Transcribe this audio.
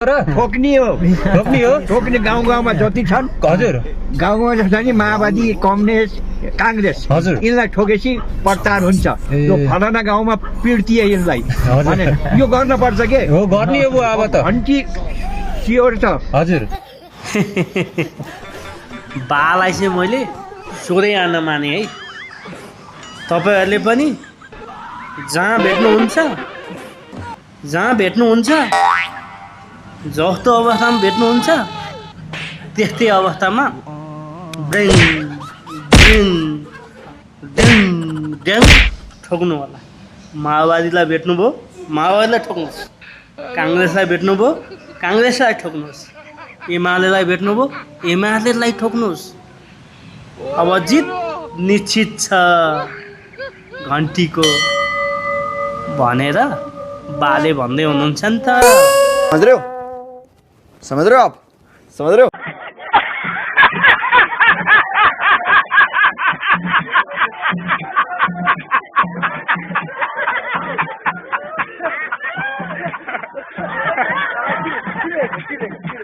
ठोक्ने हो ठोक्ने गाउँमा जति छन् हजुर गाउँमा छ नि माओवादी कम्युनिस्ट काङ्ग्रेस हजुर। यिनलाई ठोकेपछि प्रचार हुन्छ यो फलाना गाउँमा पिर्तिए यिनलाई हजुर। भने यो गर्न पर्छ के हो गर्ने हो अब त घन्टी स्योर छ हजुर बालाई चाहिँ मैले सोधै आन्न माने है तपाईँहरूले पनि जहाँ भेट्नुहुन्छ जस्तो अवस्थामा भेट्नुहुन्छ त्यस्तै अवस्थामा ड्याङ ड्याङ ड्याङ ड्याङ ठोक्नु होला। माओवादीलाई भेट्नुभयो माओवादीलाई ठोक्नुहोस्, काङ्ग्रेसलाई भेट्नुभयो काङ्ग्रेसलाई ठोक्नुहोस्, एमालेलाई भेट्नुभयो एमालेलाई ठोक्नुहोस्। अब जित निश्चित छ घन्टीको भनेर बाले भन्दै हुनुहुन्छ नि त। समझ रहे हो आप? समझ रहे हो?